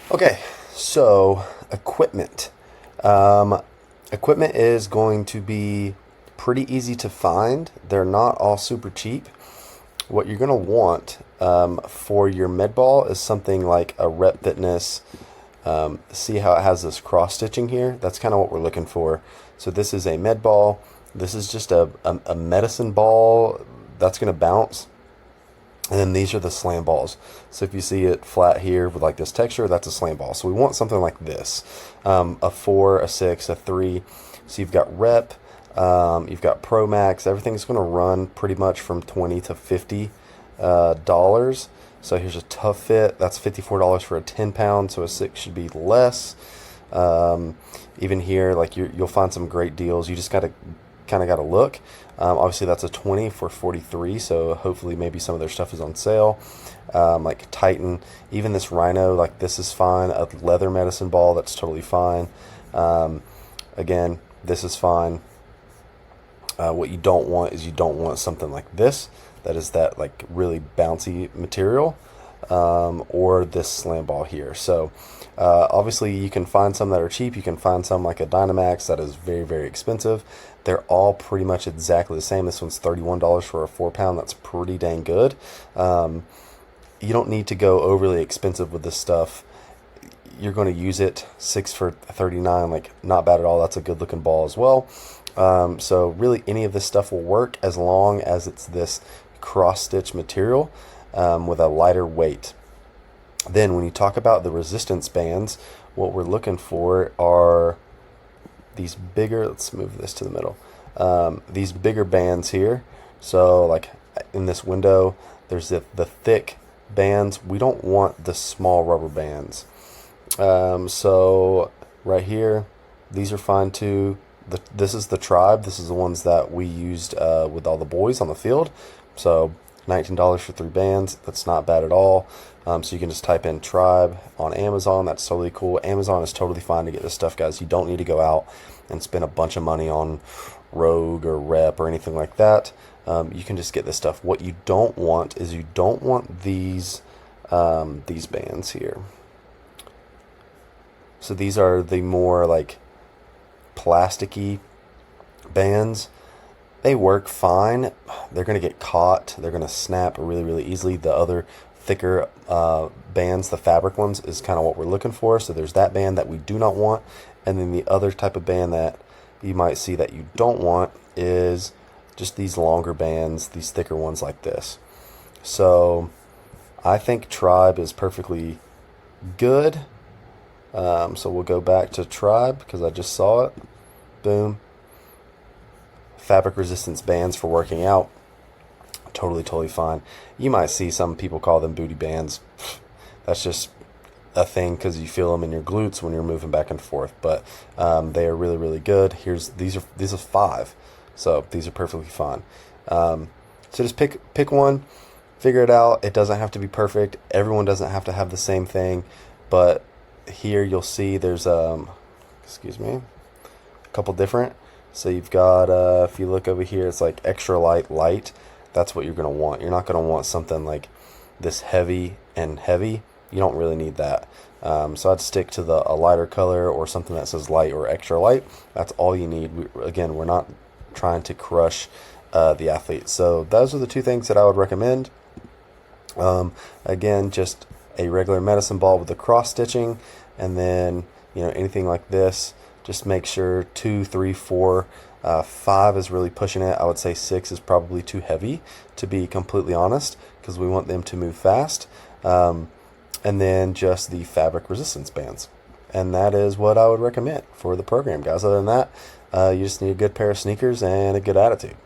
Okay, so equipment. Um, Equipment is going to be pretty easy to find. They're not all super cheap. What you're going to want for your med ball is something like a Rep Fitness. See how it has this cross stitching here? That's kind of what we're looking for. So this is a med ball. This is just a medicine ball that's going to bounce. And then these are the slam balls. So if you see it flat here with like this texture, that's a slam ball. So we want something like this. A 4, a 6, a 3. So you've got Rep, you've got Pro Max. Everything's going to run pretty much from 20 to 50 dollars. So here's a Tough Fit. That's $54 for a 10 pound. So a 6 should be less. Even here, like you'll find some great deals. You just gotta kind of got to look. Obviously, that's a 20 for 43, so hopefully maybe some of their stuff is on sale. Like Titan, even this Rhino, like this is fine. A leather medicine ball, that's totally fine. Again, this is fine. What you don't want is you don't want something like this, that is that like really bouncy material, or this slam ball here. So obviously you can find some that are cheap. You can find some like a Dynamax that is very, very expensive. They're all pretty much exactly the same. This one's $31 for a 4 pound. That's pretty dang good. You don't need to go overly expensive with this stuff. You're going to use it. 6 for 39, like not bad at all. That's a good looking ball as well. So really any of this stuff will work as long as it's this cross stitch material with a lighter weight. Then when you talk about the resistance bands, what we're looking for are these bigger, let's move this to the middle, these bigger bands here. So like in this window, there's the thick bands. We don't want the small rubber bands. So right here, these are fine too. This is the Tribe. This is the ones that we used with all the boys on the field. So $19 for 3 bands. That's not bad at all. So you can just type in Tribe on Amazon. That's totally cool. Amazon is totally fine to get this stuff, guys. You don't need to go out and spend a bunch of money on Rogue or Rep or anything like that. You can just get this stuff. What you don't want is you don't want these bands here. So these are the more like plasticky bands. They work fine. They're going to get caught. They're going to snap really, really easily. The other thicker bands, the fabric ones, is kind of what we're looking for. So there's that band that we do not want. And then the other type of band that you might see that you don't want is just these longer bands, these thicker ones like this. So I think Tribe is perfectly good. So we'll go back to Tribe because I just saw it. Boom. Fabric resistance bands for working out. Totally fine. You might see some people call them booty bands. That's just a thing because you feel them in your glutes when you're moving back and forth. But they are really, really good. These are 5, so these are perfectly fine. So just pick one, figure it out. It doesn't have to be perfect. Everyone doesn't have to have the same thing. But here you'll see there's excuse me, a couple different. So you've got if you look over here, it's like extra light. That's what you're going to want. You're not going to want something like this heavy and heavy. You don't really need that. So I'd stick to a lighter color or something that says light or extra light. That's all you need. Again, we're not trying to crush the athlete. So those are the 2 things that I would recommend. Again, just a regular medicine ball with the cross stitching, and then anything like this, just make sure 2, 3, 4, 5 is really pushing it. I would say 6 is probably too heavy, to be completely honest, because we want them to move fast. And then just the fabric resistance bands. And that is what I would recommend for the program, guys. Other than that, you just need a good pair of sneakers and a good attitude.